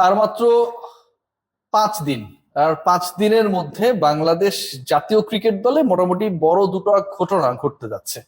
আর মাত্র 5 দিন, আর 5 দিনের মধ্যে বাংলাদেশ জাতীয় ক্রিকেট দলে মোটামুটি বড় দুটো ঘটনা ঘটতে যাচ্ছে।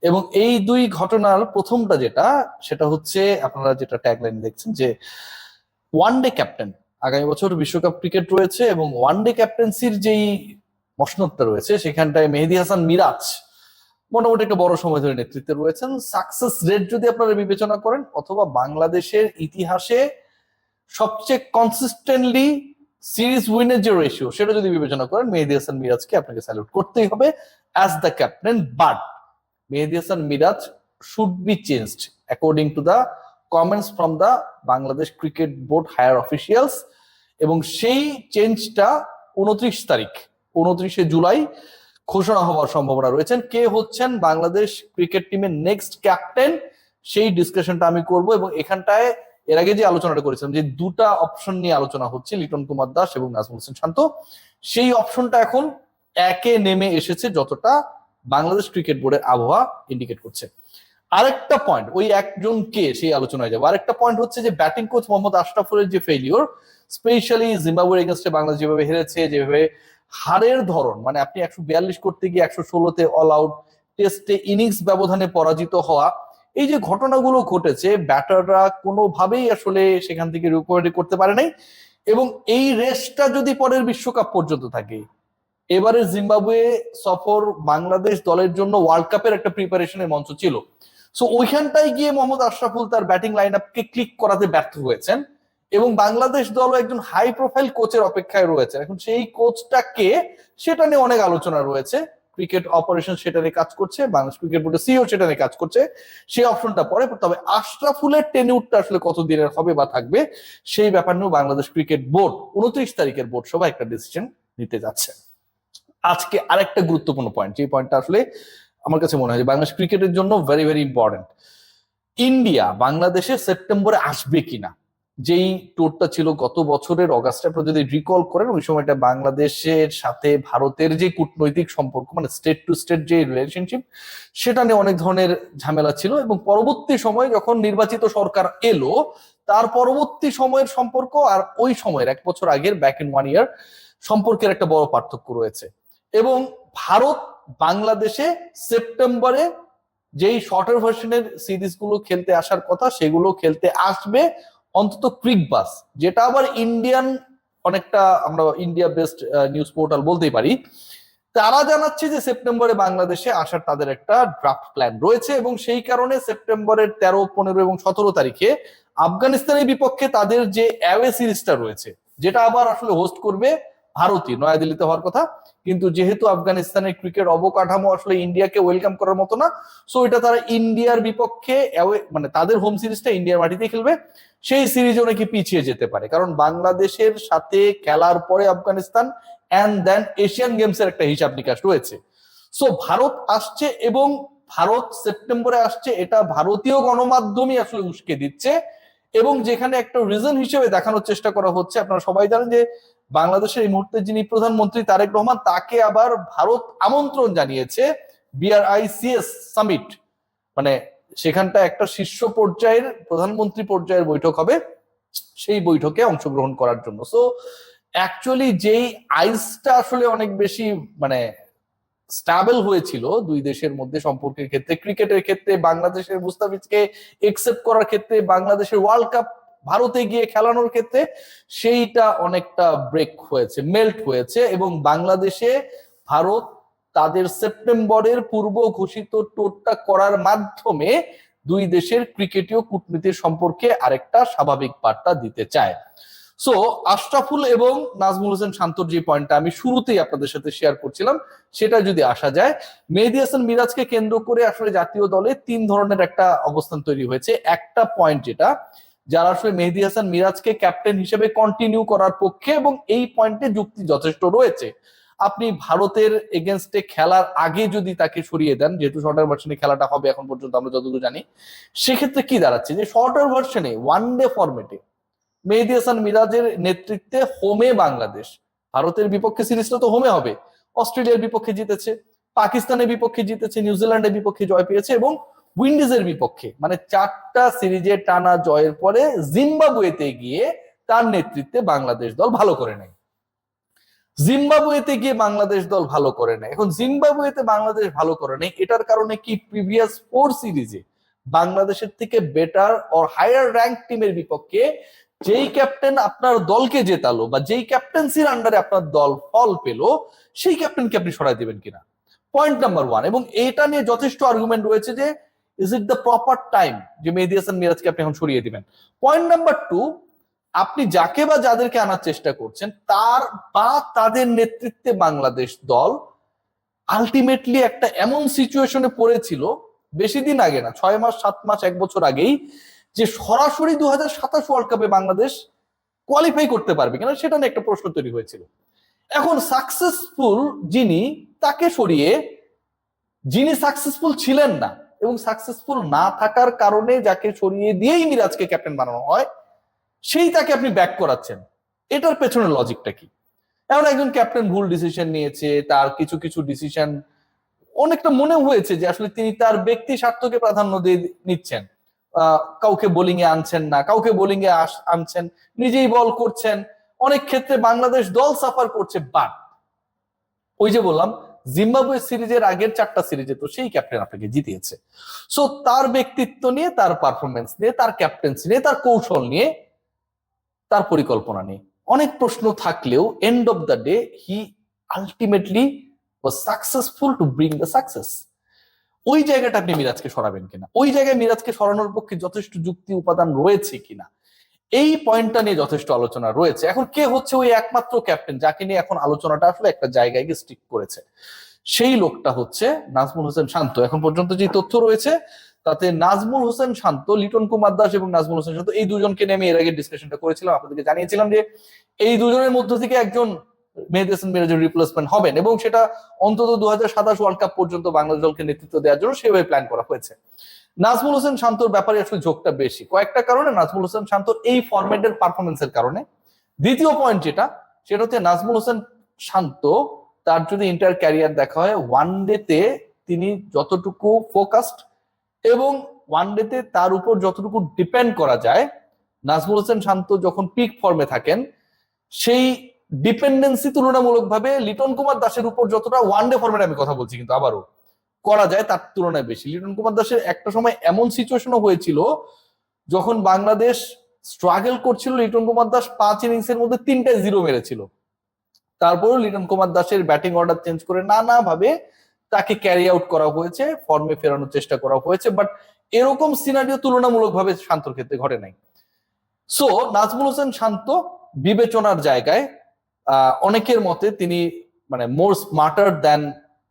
এবং এই দুই ঘটনার প্রথমটা যেটা, সেটা হচ্ছে আপনারা যেটা ট্যাগলাইন দেখছেন যে ওয়ানডে ক্যাপ্টেন। আগামী বছর বিশ্বকাপ ক্রিকেট রয়েছে এবং ওয়ানডে ক্যাপ্টেন্সির যেই মসনদটা রয়েছে সেখানটায় মেহেদী হাসান মিরাজ মোটামুটি একটা বড় সময় ধরে নেতৃত্বে রয়েছেন। সাকসেস রেট যদি আপনারা বিবেচনা করেন, অথবা বাংলাদেশের ইতিহাসে সবচেয়ে কনসিস্টেন্টলি সিরিজ উইনের যে রেশিও সেটা যদি বিবেচনা করেন, মেহেদী হাসান মিরাজকে আপনাকে স্যালুট করতেই হবে as the captain. But Mehidy Hasan Miraz should be changed according to the comments from the Bangladesh cricket board higher officials. এবং সেই চেঞ্জটা 29 তারিখ, 29শে জুলাই ঘোষণা হওয়ার সম্ভাবনা রয়েছেন। কে হচ্ছেন বাংলাদেশ ক্রিকেট টিমের নেক্সট ক্যাপ্টেন, সেই ডিসকাশনটা আমি করব। এবং এখানটায় এর আগে যে আলোচনাটা করেছিলাম যে দুটা অপশন নিয়ে আলোচনা হচ্ছে, লিটন কুমার দাস এবং নাজমুল হোসেন শান্ত, সেই অপশনটা এখন একে নেমে এসেছে যতটা বাংলাদেশ ক্রিকেট বোর্ডের আবহাওয়া ইন্ডিকেট করছে। আরেকটা পয়েন্ট, ওই একজনকে সেই আলোচনায় যাবো। আরেকটা পয়েন্ট হচ্ছে যে ব্যাটিং কোচ মোহাম্মদ আশরাফুলের যে ফেলিওর, স্পেশালি জিম্বাবুয়ের এগেনস্টে বাংলাদেশ যেভাবে হেরেছে, যেভাবে হারের ধরন, মানে আপনি 142 করতে গিয়ে 116-তে অল আউট, টেস্টে ইনিংস ব্যবধানে পরাজিত হওয়া, এই যে ঘটনাগুলো ঘটেছে, ব্যাটাররা কোনোভাবেই আসলে সেখান থেকে রিকভারি করতে পারে নাই। এবং এই রেসটা যদি পরের বিশ্বকাপ পর্যন্ত থাকে, এবারে জিম্বাবুয়ে সফর বাংলাদেশ দলের জন্য ওয়ার্ল্ড কাপের একটা প্রিপারেশনের মঞ্চ ছিল। সো ওইখানটায় গিয়ে মোহাম্মদ আশরাফুল তার ব্যাটিং লাইন আপকে ক্লিক করাতে ব্যর্থ হয়েছেন এবং বাংলাদেশ দলও একজন হাই প্রোফাইল কোচের অপেক্ষায় রয়েছে। এখন সেই কোচটাকে, সেটা নিয়ে অনেক আলোচনা রয়েছে। ক্রিকেট অপারেশন সেটা নিয়ে কাজ করছে, বাংলাদেশ ক্রিকেট বোর্ডের সিইও সেটা নিয়ে কাজ করছে, সেই অপশনটা পরে। তবে আশরাফুলের টেনিউরটা আসলে কত দিনের হবে বা থাকবে, সেই ব্যাপার নিয়েও বাংলাদেশ ক্রিকেট বোর্ড 29 তারিখের বোর্ড সভায় একটা ডিসিশন নিতে যাচ্ছে। আজকে আরেকটা গুরুত্বপূর্ণ পয়েন্ট, যে পয়েন্টটা আসলে আমার কাছে মনে হয় যে বাংলাদেশ ক্রিকেটের জন্য ভেরি ভেরি ইম্পর্টেন্ট। ইন্ডিয়া বাংলাদেশে সেপ্টেম্বরে আসবে কিনা, যেই ট্যুরটা ছিল গত বছরের অগাস্টে, আপনারা যদি রিকল করেন, ওই সময়টা বাংলাদেশের সাথে ভারতের যে কূটনৈতিক সম্পর্ক, মানে স্টেট টু স্টেট যে রিলেশনশিপ, সেটা নিয়ে অনেক ধরনের ঝামেলা ছিল। এবং পরবর্তী সময়ে যখন নির্বাচিত সরকার এলো, তার পরবর্তী সময়ের সম্পর্ক আর ওই সময়ের 1 বছর আগের ব্যাক ইন 1 ইয়ার সম্পর্কের একটা বড় পার্থক্য রয়েছে। এবং ভারত বাংলাদেশে সেপ্টেম্বরে যেই শর্টার ভার্সনের সিরিজ গুলো খেলতে আসার কথা, সেগুলো খেলতে আসবে, অন্তত ক্রিক বাস, যেটা আবার ইন্ডিয়ান অনেকটা, আমরা ইন্ডিয়া বেস্ট নিউজ পোর্টাল বলতেই পারি, তারা জানাচ্ছে যে সেপ্টেম্বরে বাংলাদেশে আসার তাদের একটা ড্রাফট প্ল্যান রয়েছে। এবং সেই কারণে সেপ্টেম্বরের 13, 15 এবং 17 তারিখে আফগানিস্তানের বিপক্ষে তাদের যে অ্যাওয়ে সিরিজটা রয়েছে, যেটা আবার আসলে হোস্ট করবে ভারতই, নয়াদিল্লিতে হওয়ার কথা। কিন্তু যেহেতু আফগানিস্তানের ক্রিকেট অবকাঠামো আসলে ইন্ডিয়াকে ওয়েলকাম করার মতো না, সো এটা তারা ইন্ডিয়ার বিপক্ষে মানে তাদের হোম সিরিজটা ইন্ডিয়ার মাটিতে খেলবে। সেই সিরিজও নাকি পিছিয়ে যেতে পারে, কারণ বাংলাদেশের সাথে খেলার পরে আফগানিস্তান অ্যান্ড দেন এশিয়ান গেমসের একটা হিসাব নিকাশ রয়েছে। সো ভারত আসছে, এবং ভারত সেপ্টেম্বরে আসছে, এটা ভারতীয় গণমাধ্যমই আসলে উস্কে দিচ্ছে। এবং যেখানে একটা রিজন হিসেবে দেখানোর চেষ্টা করা হচ্ছে, আপনারা সবাই জানেন যে বাংলাদেশের এই মুহূর্তে যিনি প্রধানমন্ত্রী তারেক রহমান, তাকে আবার ভারত আমন্ত্রণ জানিয়েছে BRICS সামিট, মানে সেখানটা একটা শীর্ষ পর্যায়ের প্রধানমন্ত্রী পর্যায়ের বৈঠক হবে, সেই বৈঠকে অংশগ্রহণ করার জন্য। সো অ্যাকচুয়ালি যেই আইসটা আসলে অনেক বেশি মানে স্টাবেল হয়েছিল দুই দেশের মধ্যে সম্পর্কের ক্ষেত্রে, ক্রিকেটের ক্ষেত্রে বাংলাদেশের মুস্তাফিজকে একসেপ্ট করার ক্ষেত্রে, বাংলাদেশের ওয়ার্ল্ড কাপ ভারতে গিয়ে খেলানোর ক্ষেত্রে, সেইটা অনেকটা ব্রেক হয়েছে, মেল্ট হয়েছে। এবং বাংলাদেশে ভারত তাদের সেপ্টেম্বরের পূর্ব ঘোষিত টোরটা করার মাধ্যমে দুই দেশের ক্রিকেটীয় কূটনীতির সম্পর্কে আরেকটা স্বাভাবিক বার্তা দিতে চায়। সো আশরাফুল এবং নাজমুল হোসেন শান্তর যে পয়েন্টটা আমি শুরুতেই আপনাদের সাথে শেয়ার করছিলাম, সেটা যদি আসা যায়, মেহেদী হাসান মিরাজকে কেন্দ্র করে আসলে জাতীয় দলে 3 ধরনের একটা অবস্থান তৈরি হয়েছে। একটা পয়েন্ট যেটা, যারা আসলে মেহেদী হাসান মিরাজকে ক্যাপ্টেন হিসেবে কন্টিনিউ করার পক্ষে, এবং এই পয়েন্টে যুক্তি যথেষ্ট রয়েছে। আপনি ভারতের এগেনস্টে খেলার আগে যদি তাকে সরিয়ে দেন, যেহেতু শর্টার ভার্সনে খেলাটা হবে এখন পর্যন্ত আমরা যতদূর জানি, সেক্ষেত্রে কি দাঁড়াচ্ছে যে শর্টার ভার্সনে ওয়ানডে ফরম্যাটে মেহেদী হাসান মিরাজের নেতৃত্বে হোমে বাংলাদেশ, ভারতের বিপক্ষে সিরিজটা তো হোমে হবে, অস্ট্রেলিয়ার বিপক্ষে জিতেছে, পাকিস্তানের বিপক্ষে জিতেছে, নিউজিল্যান্ডের বিপক্ষে জয় পেয়েছে, এবং উইন্ডিজের বিপক্ষে, মানে 4টা সিরিজে টানা জয়ের পরে জিম্বাবুয়েতে গিয়ে তার নেতৃত্বে বাংলাদেশ দল ভালো করে নেয়। জিম্বাবুয়েতে গিয়ে বাংলাদেশ দল ভালো করে নেয়। এখন জিম্বাবুয়েতে বাংলাদেশ ভালো করে নেয়, এটার কারণে কি প্রিভিয়াস 4 সিরিজে বাংলাদেশের থেকে বেটার অর হায়ার র্যাঙ্ক টিমের বিপক্ষে যেই ক্যাপ্টেন আপনার দলকে জেতালো বা যেই ক্যাপ্টেন্সির আন্ডারে আপনার দল ফল পেল, সেই ক্যাপ্টেনকে আপনি সরাই দিবেন কিনা, পয়েন্ট নাম্বার 1। এবং এটা নিয়ে যথেষ্ট আর্গুমেন্ট রয়েছে যে is it the proper time যে মেহেদী হাসান মিরাজকে আপনি এখন সরিয়ে দিবেন। পয়েন্ট নাম্বার 2, আপনি যাকে বা যাদেরকে আনার চেষ্টা করছেন তার বা তাদের নেতৃত্বে বাংলাদেশ দল আলটিমেটলি একটা এমন সিচুয়েশনে পড়েছিল বেশি দিন আগে না, 6 মাস 7 মাস 1 বছর আগেই, যে সরাসরি 2027 ওয়ার্ল্ড কাপে বাংলাদেশ কোয়ালিফাই করতে পারবে কিনা সেটা নিয়ে একটা প্রশ্ন তৈরি হয়েছিল। এখন সাকসেসফুল যিনি, তাকে সরিয়ে যিনি সাকসেসফুল ছিলেন না এবং সাকসেসফুল না থাকার কারণে যাকে সরিয়ে দিয়েই মিরাজকে ক্যাপ্টেন বানানো হয়, সেই তাকে আপনি ব্যাক করাচ্ছেন, এটার পেছনে লজিকটা কি? এখন একজন ক্যাপ্টেন ভুল ডিসিশন নিয়েছে, তার কিছু কিছু ডিসিশন অনেকটা মনে হয়েছে যে আসলে তিনি তার ব্যক্তি স্বার্থকে প্রাধান্য দিয়ে নিচ্ছেন, কাউকে বোলিং এ আনছেন না, কাউকে বোলিং এ আনছেন, নিজেই বল করছেন, অনেক ক্ষেত্রে বাংলাদেশ দল সাফার করছে। বাট ওই যে বললাম, জিম্বাবুয়ে সিরিজের আগের 4টা সিরিজে তো সেই ক্যাপ্টেন আপনাকে জিতিয়েছে। সো তার ব্যক্তিত্ব নিয়ে, তার পারফরমেন্স নিয়ে, তার ক্যাপ্টেন্সি নিয়ে, তার কৌশল নিয়ে, তার পরিকল্পনা নিয়ে অনেক প্রশ্ন থাকলেও end of the day he ultimately was successful to bring the success. ওই জায়গাটা আপনি মিরাজকে সরাবেন কিনা, ওই জায়গায় মিরাজকে সরানোর পক্ষে যথেষ্ট যুক্তি উপাদান রয়েছে কিনা, এই পয়েন্টটা নিয়ে যথেষ্ট আলোচনা রয়েছে। এখন কে হচ্ছে ওই একমাত্র ক্যাপ্টেন যাকে নিয়ে এখন আলোচনাটা আসলে একটা জায়গায় গিয়ে স্টিক করেছে? সেই লোকটা হচ্ছে নাজমুল হোসেন শান্ত। এখন পর্যন্ত যে তথ্য রয়েছে তাতে নাজমুল হোসেন শান্ত, লিটন কুমার দাস এবং নাজমুল হোসেন শান্ত এই দুজনকে নিয়ে আমি এর আগে ডিসকাশনটা করেছিলাম, আপনাদেরকে জানিয়েছিলাম যে এই দুজনের মধ্য থেকে একজন মেহেদী হাসান মিরাজের রিপ্লেসমেন্ট হবেন এবং সেটা অন্তত 2027 ওয়ার্ল্ড কাপ পর্যন্ত বাংলাদেশ দলকে নেতৃত্ব দেওয়ার জন্য সেভাবে প্ল্যান করা হয়েছে। নাজমুল হোসেন শান্তর ব্যাপারে আসলে ঝোঁকটা বেশি কয়েকটা কারণে, নাজমুল হোসেন শান্তর এই ফরম্যাটের পারফরমেন্সের কারণে। দ্বিতীয় পয়েন্ট সেটা হচ্ছে নাজমুল হোসেন শান্ত, তার যদি ইন্টার ক্যারিয়ার দেখা হয়, ওয়ান ডেতে তিনি যতটুকু ফোকাসড এবং ওয়ান ডেতে তার উপর যতটুকু ডিপেন্ড করা যায়, নাজমুল হোসেন শান্ত যখন পিক ফর্মে থাকেন সেই ডিপেন্ডেন্সি তুলনামূলকভাবে লিটন কুমার দাসের উপর যতটা ওয়ান ডে ফর্মেটে আমি কথা বলছি কিন্তু আবারও করা যায় তার তুলনায় বেশি। লিটন কুমার দাসের একটা সময় এমন সিচুয়েশনও হয়েছিল যখন বাংলাদেশ স্ট্রাগল করছিল, লিটন কুমার দাস 5 ইনিংসের মধ্যে 3টা 0 মেরেছিল, তারপরও লিটন কুমার দাসের ব্যাটিং অর্ডার চেঞ্জ করে নানাভাবে তাকে ক্যারি আউট করা হয়েছে, ফর্মে ফেরানোর চেষ্টা করা হয়েছে, বাট এরকম সিনারিও তুলনামূলকভাবে শান্তর ক্ষেত্রে ঘটে নাই। সো নাজমুল হোসেন শান্ত বিবেচনার জায়গায় অনেকের মতে তিনি মানে more smarter than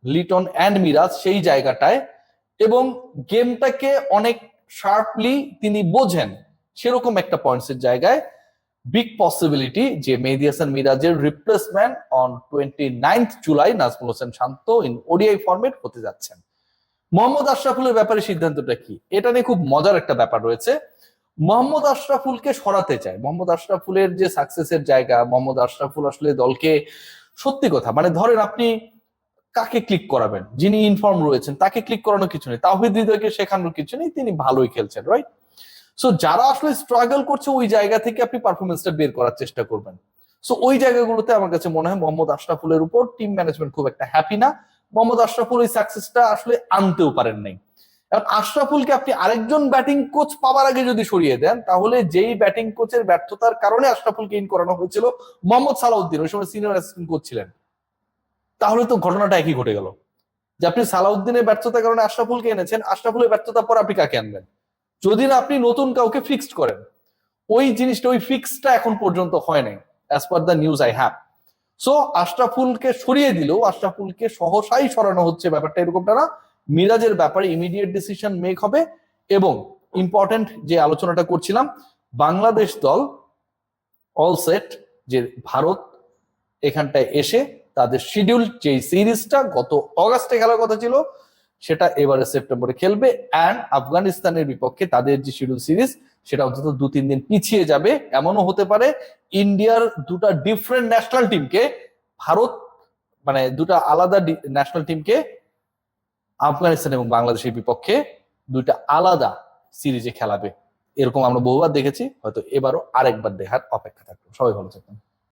Liton and Miraj সেই জায়গাটায়, এবং গেমটাকে অনেক শার্পলি তিনি বোঝেন, সেরকম একটা পয়েন্টসের জায়গায় বিগ পসিবিলিটি যে মেহেদী হাসান মিরাজের replacement on 29 July Nazmul Hossain Shanto in ODI format হতে যাচ্ছেন। মোহাম্মদ আশরাফুলের ব্যাপারে সিদ্ধান্তটা কি, এটা নিয়ে খুব মজার একটা ব্যাপার রয়েছে। মোহাম্মদ আশরাফুলকে সরাতে চায়। মোহাম্মদ আশরাফুলের যে সাকসেসের জায়গা, মোহাম্মদ আশরাফুল আসলে দলকে, সত্যি কথা মানে ধরেন আপনি কাকে ক্লিক করাবেন, যিনি ইনফর্ম রয়েছেন তাকে ক্লিক করানোর কিছু নেই, তাওহিদ হৃদয়কে শেখানোর কিছু নেই, তিনি ভালোই খেলছেন, রাইট? সো যারা আসলে স্ট্রাগল করছে ওই জায়গা থেকে আপনি পারফরমেন্সটা বের করার চেষ্টা করবেন। সো ওই জায়গাগুলোতে আমার কাছে মনে হয় মোহাম্মদ আশরাফুলের উপর টিম ম্যানেজমেন্ট খুব একটা হ্যাপি না। মোহাম্মদ আশরাফুল ওই সাকসেসটা আসলে আনতেও পারেন নাই। এখন আশরাফুলকে আপনি আরেকজন ব্যাটিং কোচ পাওয়ার আগে যদি সরিয়ে দেন, তাহলে যেই ব্যাটিং কোচের ব্যর্থতার কারণে আশরাফুলকে ইন করানো হয়েছিল মোহাম্মদ সালাউদ্দিন, ওই সময় সিনিয়র অ্যাসিস্ট্যান্ট কোচ ছিলেন, তাহলে তো ঘটনাটা একই ঘটে গেল যে আপনি সালাউদ্দিনের ব্যর্থতার কারণে আশরাফুলকে এনেছেন, আশরাফুলের ব্যর্থতার পর আপনি কাকে আনবেন যদি না আপনি নতুন কাউকে ফিক্সড করেন? ওই জিনিসটা, ওই ফিক্সটা এখন পর্যন্ত হয় নাই as per the news I have. So আশরাফুলকে সরিয়ে দিলেও আশরাফুলকে সহসাই সরানো হচ্ছে, ব্যাপারটা এরকমটা না। মিরাজের ব্যাপারে ইমিডিয়েট ডিসিশন মেক হবে এবং ইম্পর্টেন্ট যে আলোচনাটা করছিলাম, বাংলাদেশ দল অল সেট যে ভারত এখানটায় এসে তাদের শিডিউল যে সিরিজটা গত অগাস্টে খেলার কথা ছিল সেটা এবারে সেপ্টেম্বরে খেলবে, অ্যান্ড আফগানিস্তানের বিপক্ষে তাদের যে শিডিউল সিরিজ সেটা অন্তত 2-3 দিন পিছিয়ে যাবে। এমনও হতে পারে ইন্ডিয়ার দুটা ডিফারেন্ট ন্যাশনাল টিমকে ভারত, মানে দুটা আলাদা ন্যাশনাল টিমকে আফগানিস্তান এবং বাংলাদেশের বিপক্ষে দুইটা আলাদা সিরিজে খেলাবে, এরকম আমরা বহুবার দেখেছি, হয়তো এবারও আরেকবার দেখার অপেক্ষা থাকবে। সবাই ভালো থাকবেন।